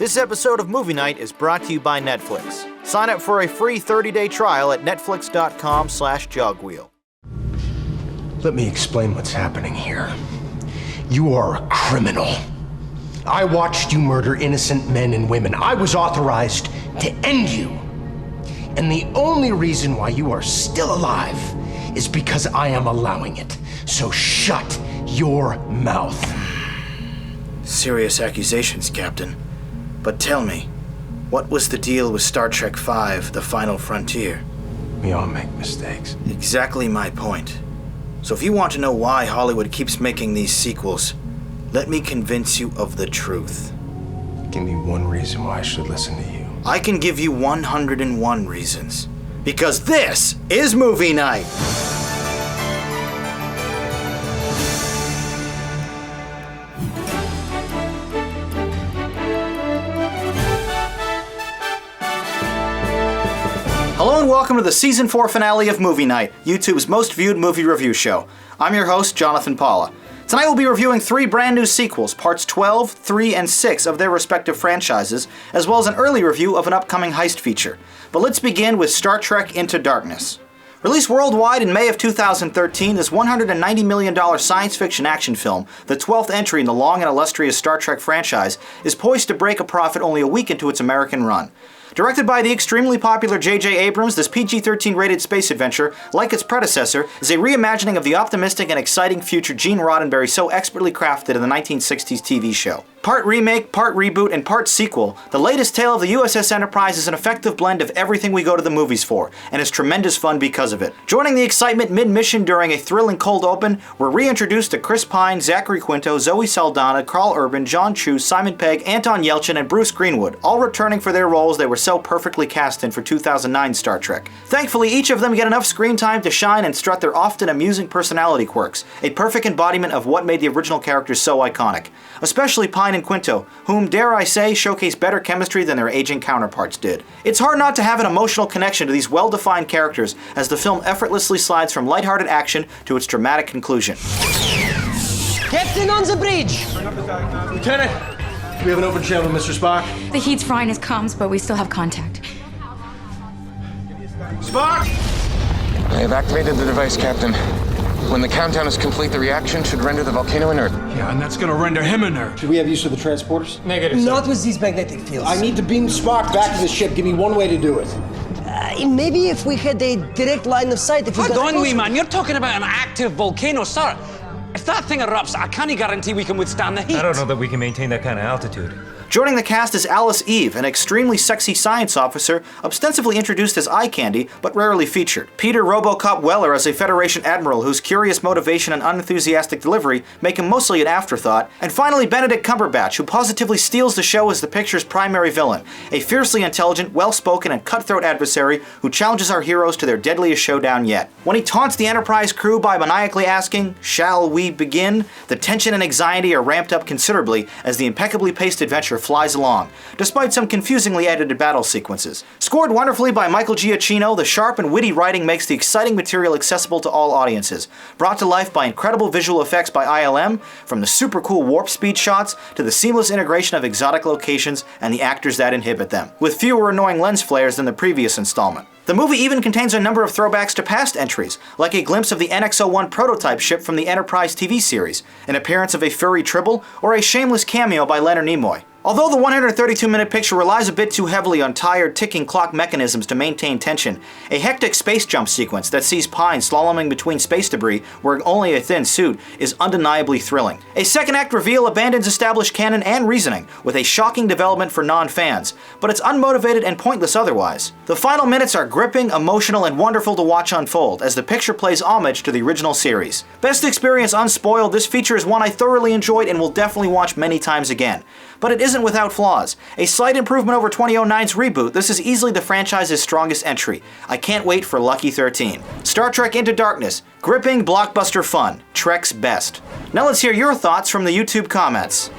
This episode of Movie Night is brought to you by Netflix. Sign up for a free 30-day trial at netflix.com/jogwheel. Let me explain what's happening here. You are a criminal. I watched you murder innocent men and women. I was authorized to end you. And the only reason why you are still alive is because I am allowing it. So shut your mouth. Serious accusations, Captain. But tell me, what was the deal with Star Trek V, The Final Frontier? We all make mistakes. Exactly my point. So if you want to know why Hollywood keeps making these sequels, let me convince you of the truth. Give me one reason why I should listen to you. I can give you 101 reasons. Because this is Movie Night! Hello and welcome to the Season 4 finale of Movie Night, YouTube's most viewed movie review show. I'm your host, Jonathan Paula. Tonight we'll be reviewing 3 brand new sequels, parts 12, 3, and 6 of their respective franchises, as well as an early review of an upcoming heist feature. But let's begin with Star Trek Into Darkness. Released worldwide in May of 2013, this $190 million science fiction action film, the 12th entry in the long and illustrious Star Trek franchise, is poised to break a profit only a week into its American run. Directed by the extremely popular J.J. Abrams, this PG-13 rated space adventure, like its predecessor, is a reimagining of the optimistic and exciting future Gene Roddenberry so expertly crafted in the 1960s TV show. Part remake, part reboot, and part sequel, the latest tale of the USS Enterprise is an effective blend of everything we go to the movies for, and is tremendous fun because of it. Joining the excitement mid-mission during a thrilling cold open, we're reintroduced to Chris Pine, Zachary Quinto, Zoe Saldana, Carl Urban, John Chu, Simon Pegg, Anton Yelchin, and Bruce Greenwood, all returning for their roles they were so perfectly cast in for 2009 Star Trek. Thankfully, each of them get enough screen time to shine and strut their often amusing personality quirks, a perfect embodiment of what made the original characters so iconic. Especially Pine and Quinto, whom, dare I say, showcase better chemistry than their aging counterparts did. It's hard not to have an emotional connection to these well-defined characters as the film effortlessly slides from lighthearted action to its dramatic conclusion. Captain on the bridge! Lieutenant, we have an open channel with Mr. Spock. The heat's frying his comms, but we still have contact. Spock! I have activated the device, Captain. When the countdown is complete, the reaction should render the volcano inert. Yeah, and that's gonna render him inert. Should we have use of the transporters? Negative, sir. Not with these magnetic fields. I need to beam Spock back to the ship. Give me one way to do it. Maybe if we had a direct line of sight. If we Hold got on, closer. wee man. You're talking about an active volcano, sir. If that thing erupts, I can't guarantee we can withstand the heat. I don't know that we can maintain that kind of altitude. Joining the cast is Alice Eve, an extremely sexy science officer, ostensibly introduced as eye candy, but rarely featured. Peter RoboCop Weller as a Federation admiral whose curious motivation and unenthusiastic delivery make him mostly an afterthought. And finally, Benedict Cumberbatch, who positively steals the show as the picture's primary villain, a fiercely intelligent, well-spoken, and cutthroat adversary who challenges our heroes to their deadliest showdown yet. When he taunts the Enterprise crew by maniacally asking, "Shall we begin?" the tension and anxiety are ramped up considerably as the impeccably paced adventure flies along, despite some confusingly edited battle sequences. Scored wonderfully by Michael Giacchino, the sharp and witty writing makes the exciting material accessible to all audiences, brought to life by incredible visual effects by ILM, from the super cool warp speed shots to the seamless integration of exotic locations and the actors that inhabit them, with fewer annoying lens flares than the previous installment. The movie even contains a number of throwbacks to past entries, like a glimpse of the NX-01 prototype ship from the Enterprise TV series, an appearance of a furry Tribble, or a shameless cameo by Leonard Nimoy. Although the 132-minute picture relies a bit too heavily on tired, ticking clock mechanisms to maintain tension, a hectic space jump sequence that sees Pine slaloming between space debris wearing only a thin suit is undeniably thrilling. A second act reveal abandons established canon and reasoning, with a shocking development for non-fans, but it's unmotivated and pointless otherwise. The final minutes are gripping, emotional, and wonderful to watch unfold, as the picture plays homage to the original series. Best experience unspoiled, this feature is one I thoroughly enjoyed and will definitely watch many times again. But it isn't without flaws. A slight improvement over 2009's reboot, this is easily the franchise's strongest entry. I can't wait for Lucky 13. Star Trek Into Darkness. Gripping blockbuster fun. Trek's best. Now let's hear your thoughts from the YouTube comments.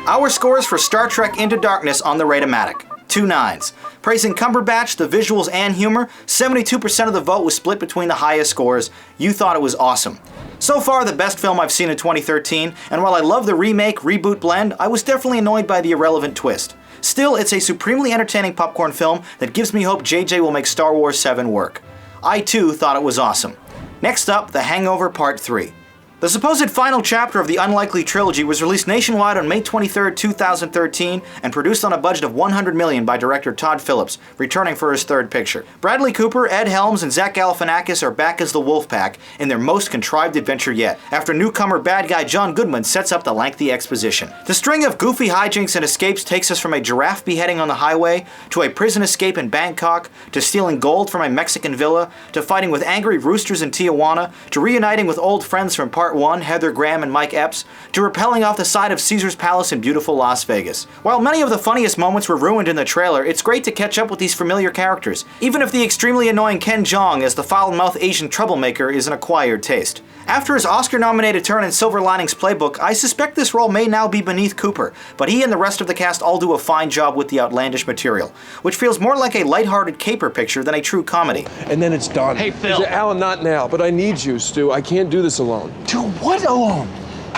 Our scores for Star Trek Into Darkness on the Ratematic: 2 9s. Praising Cumberbatch, the visuals, and humor, 72% of the vote was split between the highest scores. You thought it was awesome. So far, the best film I've seen in 2013, and while I love the remake, reboot blend, I was definitely annoyed by the irrelevant twist. Still, it's a supremely entertaining popcorn film that gives me hope JJ will make Star Wars 7 work. I too thought it was awesome. Next up, The Hangover Part 3. The supposed final chapter of the unlikely trilogy was released nationwide on May 23, 2013, and produced on a budget of $100 million by director Todd Phillips, returning for his third picture. Bradley Cooper, Ed Helms, and Zach Galifianakis are back as the Wolfpack in their most contrived adventure yet, after newcomer bad guy John Goodman sets up the lengthy exposition. The string of goofy hijinks and escapes takes us from a giraffe beheading on the highway, to a prison escape in Bangkok, to stealing gold from a Mexican villa, to fighting with angry roosters in Tijuana, to reuniting with old friends from Part 1, Heather Graham and Mike Epps, to rappelling off the side of Caesar's Palace in beautiful Las Vegas. While many of the funniest moments were ruined in the trailer, it's great to catch up with these familiar characters, even if the extremely annoying Ken Jeong as the foul-mouthed Asian troublemaker is an acquired taste. After his Oscar-nominated turn in Silver Linings Playbook, I suspect this role may now be beneath Cooper, but he and the rest of the cast all do a fine job with the outlandish material, which feels more like a lighthearted caper picture than a true comedy. And then it's done. Hey, Phil. Alan, not now, but I need you, Stu. I can't do this alone. Do what alone?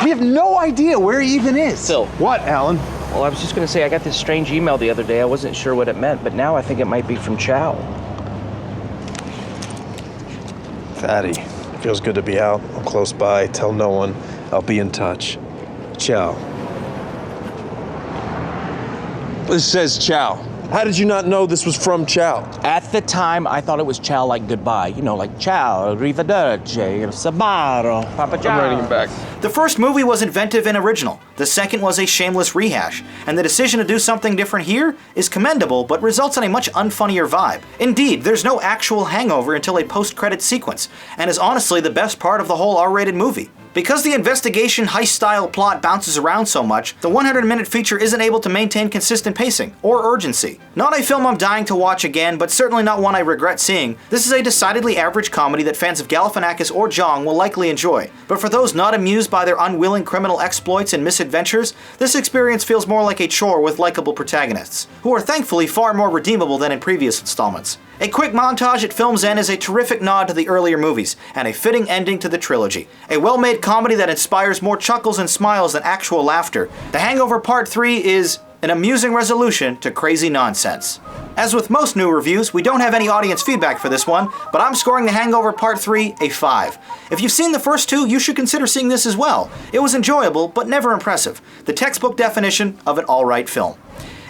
We have no idea where he even is. Phil. What, Alan? Well, I was just gonna say, I got this strange email the other day. I wasn't sure what it meant, but now I think it might be from Chow. Fatty, feels good to be out. I'm close by. Tell no one. I'll be in touch. Ciao. This says Chow. How did you not know this was from Chow? At the time, I thought it was Chow like goodbye. You know, like Ciao, Arrivederci, Sabaro, Papa Ciao. I'm writing him back. The first movie was inventive and original. The second was a shameless rehash, and the decision to do something different here is commendable, but results in a much unfunnier vibe. Indeed, there's no actual hangover until a post-credit sequence, and is honestly the best part of the whole R-rated movie. Because the investigation heist-style plot bounces around so much, the 100-minute feature isn't able to maintain consistent pacing or urgency. Not a film I'm dying to watch again, but certainly not one I regret seeing. This is a decidedly average comedy that fans of Galifianakis or Jeong will likely enjoy. But for those not amused by their unwilling criminal exploits and misadventures, this experience feels more like a chore with likable protagonists, who are thankfully far more redeemable than in previous installments. A quick montage at film's end is a terrific nod to the earlier movies, and a fitting ending to the trilogy. A well-made comedy that inspires more chuckles and smiles than actual laughter. The Hangover Part 3 is an amusing resolution to crazy nonsense. As with most new reviews, we don't have any audience feedback for this one, but I'm scoring The Hangover Part 3 a 5. If you've seen the first two, you should consider seeing this as well. It was enjoyable, but never impressive. The textbook definition of an alright film.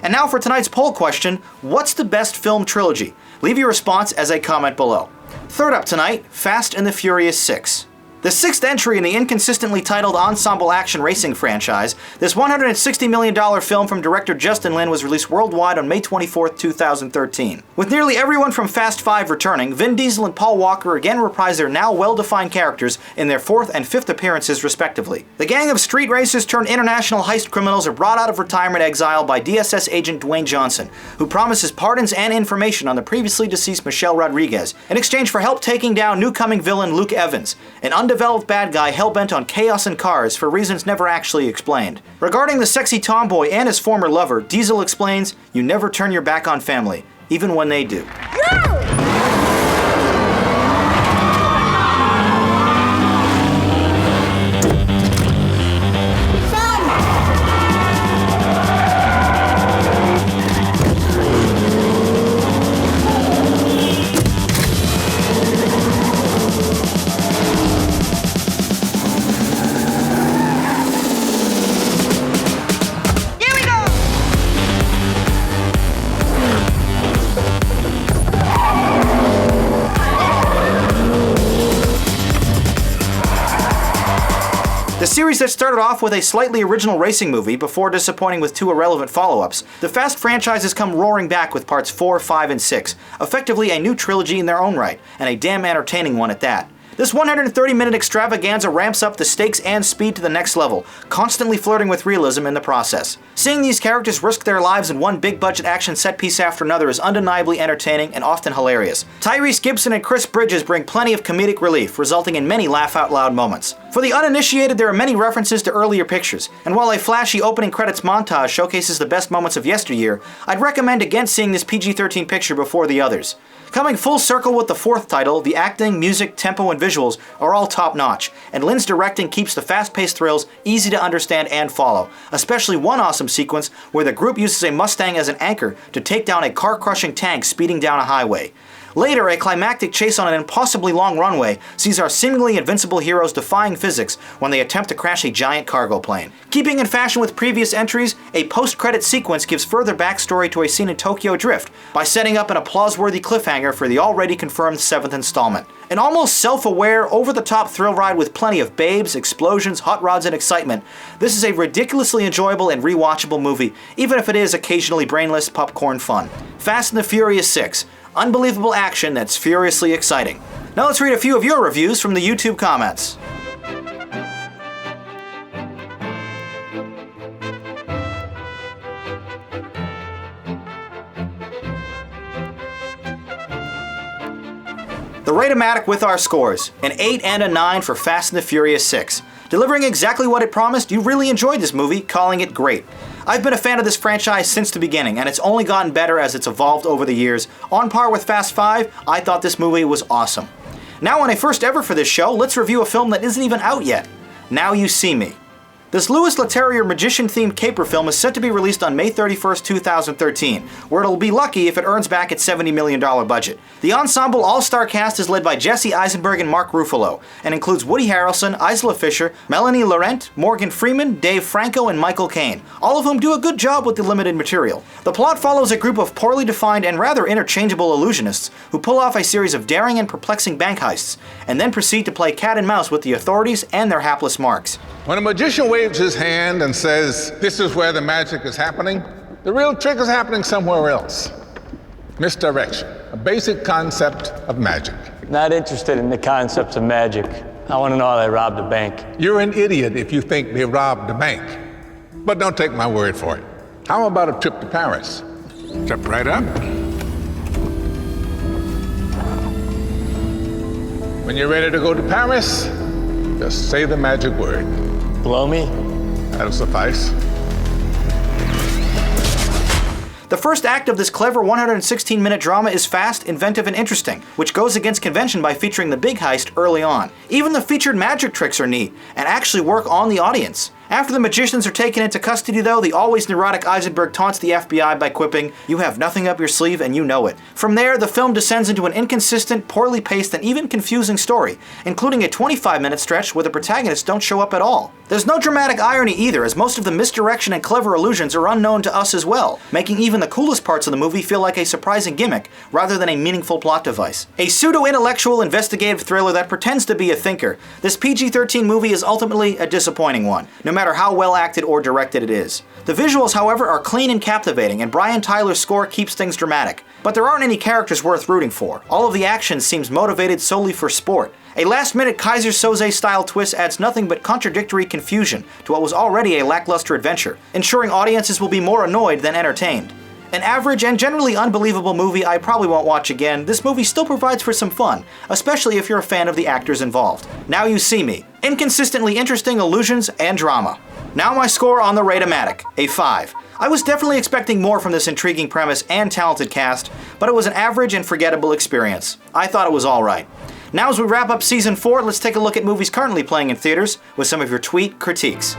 And now for tonight's poll question, what's the best film trilogy? Leave your response as a comment below. Third up tonight, Fast and the Furious 6. The sixth entry in the inconsistently titled ensemble action racing franchise, this $160 million film from director Justin Lin was released worldwide on May 24, 2013. With nearly everyone from Fast 5 returning, Vin Diesel and Paul Walker again reprise their now well-defined characters in their fourth and fifth appearances respectively. The gang of street racers turned international heist criminals are brought out of retirement exile by DSS agent Dwayne Johnson, who promises pardons and information on the previously deceased Michelle Rodriguez in exchange for help taking down new-coming villain Luke Evans, an undeveloped bad guy hell-bent on chaos and cars for reasons never actually explained. Regarding the sexy tomboy and his former lover, Diesel explains, "You never turn your back on family, even when they do." The series that started off with a slightly original racing movie before disappointing with two irrelevant follow-ups, the Fast franchise has come roaring back with parts 4, 5, and 6, effectively a new trilogy in their own right, and a damn entertaining one at that. This 130-minute extravaganza ramps up the stakes and speed to the next level, constantly flirting with realism in the process. Seeing these characters risk their lives in one big-budget action set-piece after another is undeniably entertaining and often hilarious. Tyrese Gibson and Chris Bridges bring plenty of comedic relief, resulting in many laugh-out-loud moments. For the uninitiated, there are many references to earlier pictures, and while a flashy opening credits montage showcases the best moments of yesteryear, I'd recommend against seeing this PG-13 picture before the others. Coming full circle with the fourth title, the acting, music, tempo, and visuals are all top-notch, and Lynn's directing keeps the fast-paced thrills easy to understand and follow, especially one awesome sequence where the group uses a Mustang as an anchor to take down a car-crushing tank speeding down a highway. Later, a climactic chase on an impossibly long runway sees our seemingly invincible heroes defying physics when they attempt to crash a giant cargo plane. Keeping in fashion with previous entries, a post-credit sequence gives further backstory to a scene in Tokyo Drift by setting up an applause-worthy cliffhanger for the already confirmed 7th installment. An almost self-aware, over-the-top thrill ride with plenty of babes, explosions, hot rods, and excitement, this is a ridiculously enjoyable and rewatchable movie, even if it is occasionally brainless popcorn fun. Fast and the Furious 6. Unbelievable action that's furiously exciting. Now let's read a few of your reviews from the YouTube comments. The Rate-O-Matic with our scores. An 8 and a 9 for Fast and the Furious 6. Delivering exactly what it promised, you really enjoyed this movie, calling it great. I've been a fan of this franchise since the beginning, and it's only gotten better as it's evolved over the years. On par with Fast 5, I thought this movie was awesome. Now on a first ever for this show, let's review a film that isn't even out yet. Now You See Me. This Louis Leterrier magician-themed caper film is set to be released on May 31st, 2013, where it'll be lucky if it earns back its $70 million budget. The ensemble all-star cast is led by Jesse Eisenberg and Mark Ruffalo, and includes Woody Harrelson, Isla Fisher, Melanie Laurent, Morgan Freeman, Dave Franco, and Michael Caine, all of whom do a good job with the limited material. The plot follows a group of poorly defined and rather interchangeable illusionists who pull off a series of daring and perplexing bank heists, and then proceed to play cat and mouse with the authorities and their hapless marks. When a magician waves his hand and says, "This is where the magic is happening," the real trick is happening somewhere else. Misdirection, a basic concept of magic. Not interested in the concepts of magic. I want to know how they robbed a bank. You're an idiot if you think they robbed a bank. But don't take my word for it. How about a trip to Paris? Step right up. When you're ready to go to Paris, just say the magic word. Blow me? That'll suffice. The first act of this clever 116-minute drama is fast, inventive, and interesting, which goes against convention by featuring the big heist early on. Even the featured magic tricks are neat, and actually work on the audience. After the magicians are taken into custody though, the always neurotic Eisenberg taunts the FBI by quipping, "You have nothing up your sleeve and you know it." From there, the film descends into an inconsistent, poorly paced, and even confusing story, including a 25-minute stretch where the protagonists don't show up at all. There's no dramatic irony either, as most of the misdirection and clever illusions are unknown to us as well, making even the coolest parts of the movie feel like a surprising gimmick rather than a meaningful plot device. A pseudo-intellectual investigative thriller that pretends to be a thinker, this PG-13 movie is ultimately a disappointing one, no matter how well acted or directed it is. The visuals, however, are clean and captivating, and Brian Tyler's score keeps things dramatic. But there aren't any characters worth rooting for. All of the action seems motivated solely for sport. A last-minute Kaiser Soze-style twist adds nothing but contradictory confusion to what was already a lackluster adventure, ensuring audiences will be more annoyed than entertained. An average and generally unbelievable movie I probably won't watch again, this movie still provides for some fun, especially if you're a fan of the actors involved. Now You See Me. Inconsistently interesting illusions and drama. Now my score on the Rate-O-Matic, a 5. I was definitely expecting more from this intriguing premise and talented cast, but it was an average and forgettable experience. I thought it was alright. Now as we wrap up Season 4, let's take a look at movies currently playing in theaters with some of your tweet critiques.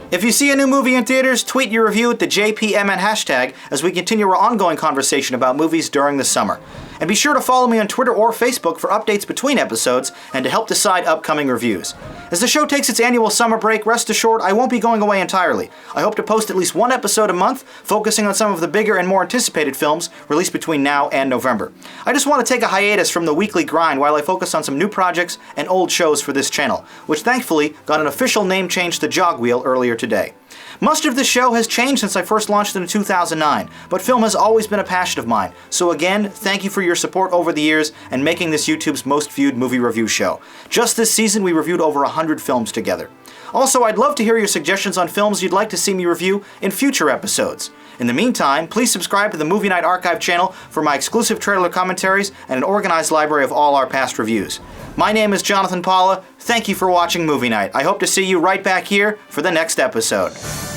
If you see a new movie in theaters, tweet your review with the JPMN hashtag as we continue our ongoing conversation about movies during the summer. And be sure to follow me on Twitter or Facebook for updates between episodes and to help decide upcoming reviews. As the show takes its annual summer break, rest assured I won't be going away entirely. I hope to post at least one episode a month, focusing on some of the bigger and more anticipated films released between now and November. I just want to take a hiatus from the weekly grind while I focus on some new projects and old shows for this channel, which thankfully got an official name change to Jogwheel earlier today. Much of this show has changed since I first launched it in 2009, but film has always been a passion of mine. So again, thank you for your support over the years and making this YouTube's most viewed movie review show. Just this season, we reviewed over 100 films together. Also, I'd love to hear your suggestions on films you'd like to see me review in future episodes. In the meantime, please subscribe to the Movie Night Archive channel for my exclusive trailer commentaries and an organized library of all our past reviews. My name is Jonathan Paula. Thank you for watching Movie Night. I hope to see you right back here for the next episode.